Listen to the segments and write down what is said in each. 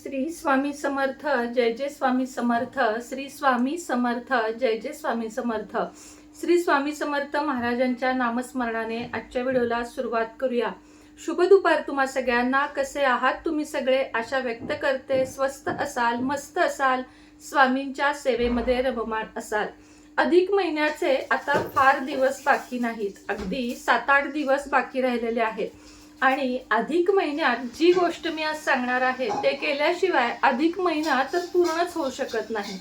श्री स्वामी समर्थ, जय जय स्वामी समर्थ. श्री स्वामी समर्थ, जय जय स्वामी समर्थ. श्री स्वामी समर्थ महाराजांच्या नामस्मरणाने आजच्या व्हिडिओला सुरुवात करूया. शुभ दुपार तुम्हा सगळ्यांना. कसे आहात तुम्ही सगळे? आशा व्यक्त करते स्वस्थ असाल, मस्त असाल, स्वामींच्या सेवेमध्ये रममाण असाल. अधिक महिन्याचे आता फार दिवस बाकी नाहीत, अगदी 7-8 दिवस बाकी राहिलेले आहेत. आणि अधिक महिन्यात जी गोष्ट मी आज सांगणार आहे ते केल्याशिवाय अधिक महिना तर पूर्णच होऊ शकत नाही.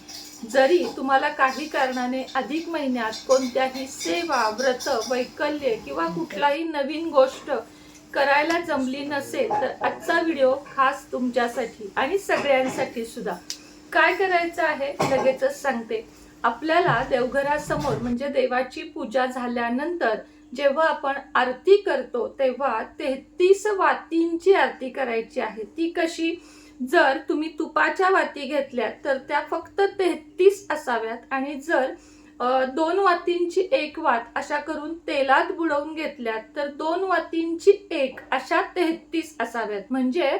जरी तुम्हाला काही कारणाने अधिक महिन्यात कोणत्याही सेवा, व्रत, वैकल्य किंवा कुठलाही नवीन गोष्ट करायला जमली नसेल तर आजचा व्हिडिओ खास तुमच्यासाठी आणि सगळ्यांसाठी सुद्धा. काय करायचं आहे लगेचच सांगते. आपल्याला देवघरासमोर म्हणजे देवाची पूजा झाल्यानंतर जेव्हा आपण आरती करतो तेव्हा 33 वातींची आरती करायची आहे. ती कशी? जर तुम्ही तुपाच्या वाती घेतल्या तर त्या फक्त 33 असाव्यात आणि जर 2 वातींची 1 वात अशा करून तेलात बुडवून घेतल्या तर 2 वातींची 1 अशा 33 असाव्यात. म्हणजे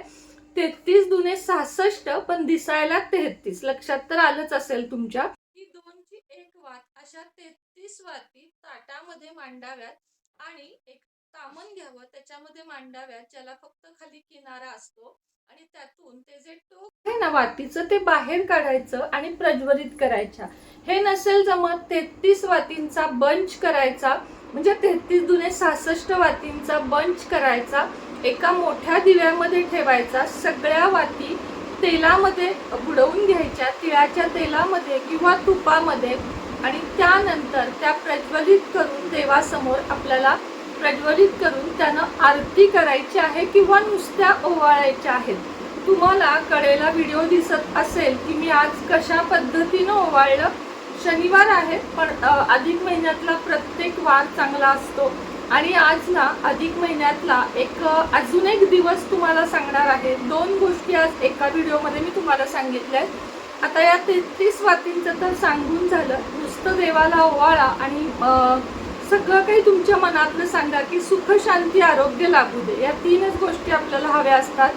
33 दुने 66 पण दिसायला 33. लक्षात तर आलंच असेल तुमच्या. ही 2ची 1 वात अशा 33 वाती ताटामध्ये मांडाव्यात आणि एक तामण घ्यावं, त्याच्यामध्ये मांडाव्यात, ज्याला फक्त खाली किनारा असतो आणि त्यातून ते जे टोक आहे ना वातीचं ते बाहेर काढायचं आणि प्रज्वलित करायच्या. हे नसेल जमत 33 वातींचा बंच करायचा, म्हणजे 33 दुने 66 वातींचा बंच करायचा. एका मोठ्या दिव्यामध्ये ठेवायचा. सगळ्या वाती तेलामध्ये बुडवून घ्यायच्या, तिळाच्या तेलामध्ये किंवा तुपामध्ये, आणि त्यानंतर त्या प्रज्वलित करून देवासमोर आपल्याला प्रज्वलित करून त्यानं आरती करायची आहे किंवा नुसत्या ओवाळायच्या आहेत. तुम्हाला कडेला व्हिडिओ दिसत असेल की मी आज कशा पद्धतीनं ओवाळलं. शनिवार आहे पण अधिक महिन्यातला प्रत्येक वार चांगला असतो आणि आज ना अधिक महिन्यातला अजून एक दिवस तुम्हाला सांगणार आहे. 2 गोष्टी आज एका व्हिडिओमध्ये मी तुम्हाला सांगितल्या आहेत. आता या 33 वातींचं तर सांगून झालं. नुसतं देवाला ओवाळा आणि सगळं काही तुमच्या मनातलं सांगा की सुख, शांती, आरोग्य लाभू दे. या 3च गोष्टी आपल्याला हव्या असतात.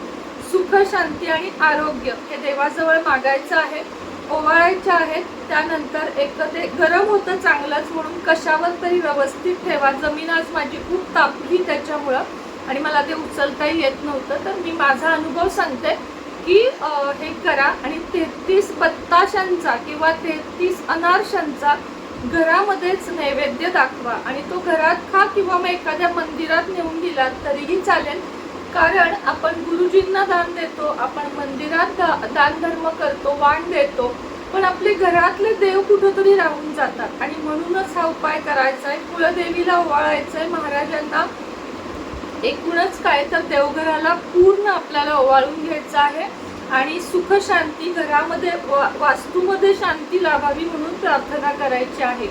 सुख, शांती आणि आरोग्य हे देवाजवळ मागायचं आहे, ओवाळायचं आहे. त्यानंतर ते गरम होतं चांगलंच म्हणून कशावर तरी व्यवस्थित ठेवा. जमीन आज माझी खूप तापली त्याच्यामुळं आणि मला ते उचलताही येत नव्हतं, तर मी माझा अनुभव सांगते की हे करा. आणि 33 बत्ताशांचा किंवा 33 अनारशांचा घरामध्येच नैवेद्य दाखवा आणि तो घरात खा किंवा मग एखाद्या मंदिरात नेऊन दिला तरीही चालेल. कारण आपण गुरुजींना दान देतो, आपण मंदिरात दान धर्म करतो, वाण देतो, पण आपले घरातले देव कुठेतरी राहून जातात आणि म्हणूनच हा उपाय करायचा आहे. कुलदेवीला ओवाळायचं आहे, महाराजांना. एकूणच काय तर देवघराला पूर्ण आपल्याला ओवाळून घ्यायचं आहे आणि सुख, शांती घरामध्ये, वास्तूमध्ये शांती लाभावी म्हणून प्रार्थना करायची आहे.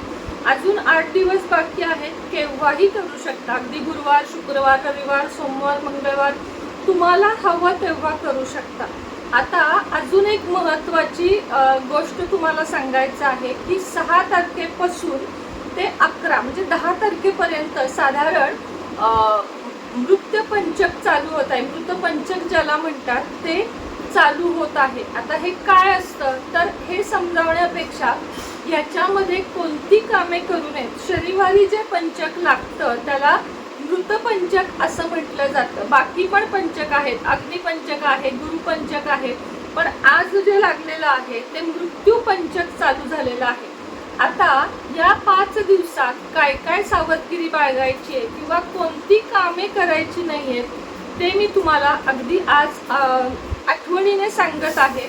अजून 8 दिवस बाकी आहेत. केव्हाही करू शकता, अगदी गुरुवार, शुक्रवार, रविवार, सोमवार, मंगळवार, तुम्हाला हवं तेव्हा करू शकता. आता अजून एक महत्त्वाची गोष्ट तुम्हाला सांगायचं आहे की 6 तारखेपासून ते 11 म्हणजे 10 तारखेपर्यंत साधारण मृत्यपंचक चालू होत आहे. मृतपंचक ज्याला म्हणतात ते चालू होत आहे. आता हे काय असतं तर हे समजावण्यापेक्षा याच्यामध्ये कोणती कामे करू नयेत. शनिवारी जे पंचक लागतं त्याला मृतपंचक असं म्हटलं जातं. बाकी पण पंचक आहेत, अग्निपंचक आहे, गुरुपंचक आहे, पण आज जे लागलेलं आहे ते मृत्यू पंचक चालू झालेलं आहे. आता या 5 दिवसात काय काय सावधगिरी बाळगायची आहे किंवा कोणती कामे करायची नाही आहेत ते मी तुम्हाला अगदी आज आठवणीने सांगत आहे.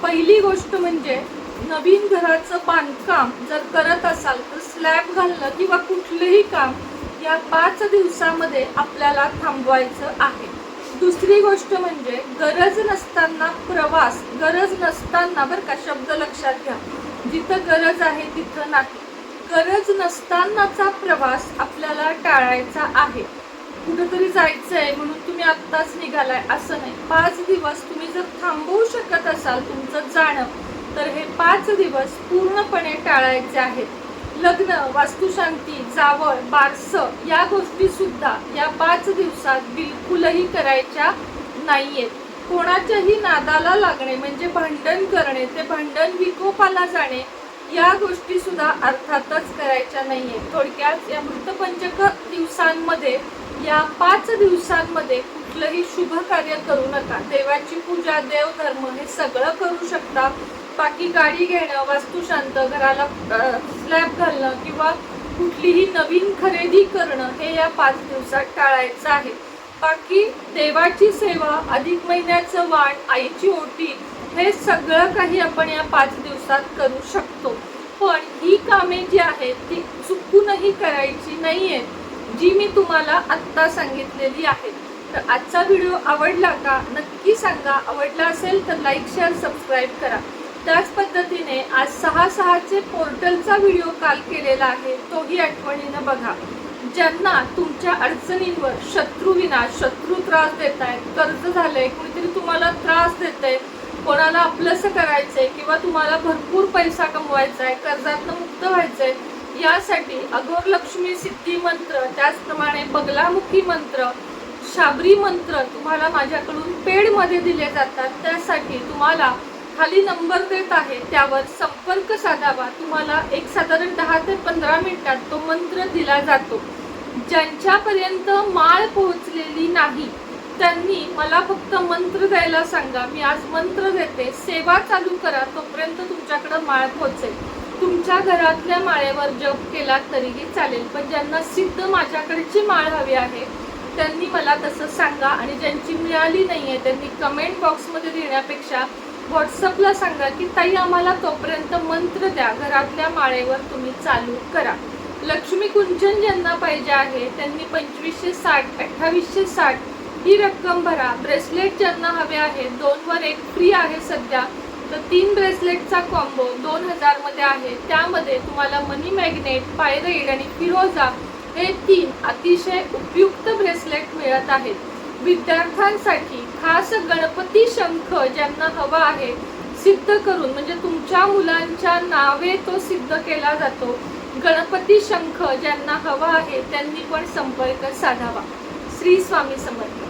पहिली गोष्ट म्हणजे नवीन घराचं बांधकाम जर करत असाल तर स्लॅब घालणं किंवा कुठलेही काम या 5 दिवसामध्ये आपल्याला थांबवायचं आहे. दुसरी गोष्ट म्हणजे गरज नसताना प्रवास, गरज नसताना, बरं का, शब्द लक्षात घ्या, जिथं गरज आहे तिथं नाही. गरज नसतानाचा प्रवास आपल्याला टाळायचा आहे. कुठंतरी जायचं आहे म्हणून तुम्ही आत्ताच निघालाय असं नाही. 5 दिवस तुम्ही जर थांबवू शकत असाल तुमचं जाणं तर हे 5 दिवस पूर्णपणे टाळायचे आहेत. लग्न, वास्तुशांती, जावळ, बारसं या गोष्टी सुद्धा या 5 दिवसात बिलकुलही करायच्या नाहीयेत. कोणाच्याही नादाला लागणे म्हणजे भांडण करणे, ते भांडण विकोपाला जाणे, या गोष्टी सुद्धा अर्थातच करायच्या नाहीये. थोडक्यात या मृतपंचक दिवसांमध्ये, या 5 दिवसांमध्ये कुठलंही शुभ कार्य करू नका. देवाची पूजा, देवधर्म हे सगळं करू शकता. बाकी गाडी घेणं, वास्तुशांत, घराला स्लॅब घालणं किंवा कुठलीही नवीन खरेदी करणं हे या 5 दिवसात टाळायचं आहे. बाकी देवाची सेवा, अधिक महिन्याचं वाण, आईची ओटी हे सगळं काही आपण या 5 दिवसात करू शकतो. पण ही कामे जी आहेत ती चुकूनही करायची नाहीये, जी मी तुम्हाला आत्ता सांगितलेली आहेत. तर आजचा व्हिडिओ आवडला का नक्की सांगा. आवडला असेल तर लाईक, शेअर, सबस्क्राईब करा. त्याच पद्धतीने आज 6/6चे पोर्टलचा व्हिडिओ काल केलेला आहे, तोही आठवणीनं बघा. ज्यांना तुमच्या अडचणींवर शत्रू विनाश, शत्रू त्रास देत आहेत, कर्ज झालंय, कुणीतरी तुम्हाला त्रास देतंय, कोणाला आपलंसं करायचंय किंवा तुम्हाला भरपूर पैसा कमवायचा आहे, कर्जातनं मुक्त व्हायचंय, यासाठी अघोर लक्ष्मी सिद्धी मंत्र, त्याचप्रमाणे बगलामुखी मंत्र, शाबरी मंत्र तुम्हाला माझ्याकडून पेडमध्ये दिले जातात. त्यासाठी तुम्हाला खाली नंबर देत आहे, त्यावर संपर्क साधावा. तुम्हाला एक साधारण 10 ते 15 मिनिटात तो मंत्र दिला जातो. ज्यांच्यापर्यंत माळ पोहोचलेली नाही त्यांनी मला फक्त मंत्र द्यायला सांगा, मी आज मंत्र देते, सेवा चालू करा, तोपर्यंत तुमच्याकडे माळ पोहोचेल. तुमच्या घरातल्या माळेवर जप केला तरीही चालेल. पण ज्यांना सिद्ध माझ्याकडची माळ हवी आहे त्यांनी मला तसं सांगा. आणि ज्यांची मिळाली नाहीये त्यांनी कमेंट बॉक्समध्ये देण्यापेक्षा व्हॉट्सअपला सांगा की ताई आम्हाला तोपर्यंत मंत्र द्या, घरातल्या माळेवर तुम्ही चालू करा. लक्ष्मी कुंचन ज्यांना पाहिजे आहे त्यांनी 2560, 2860 ही रक्कम भरा. ब्रेसलेट ज्यांना हवे आहे 2 वर 1 फ्री आहे सध्या, तर 3 ब्रेसलेटचा कॉम्बो 2000 मध्ये आहे. त्यामध्ये तुम्हाला मनी मॅग्नेट, पायराइड आणि फिरोजा हे 3 अतिशय उपयुक्त ब्रेसलेट मिळत आहेत. विद्यार्थ्यांसाठी खास गणपती शंख ज्यांना हवा आहे सिद्ध करून, म्हणजे तुमच्या मुलांच्या नावे तो सिद्ध केला जातो, गणपती शंख ज्यांना हवा आहे त्यांनी पण संपर्क साधावा. श्री स्वामी समर्थ.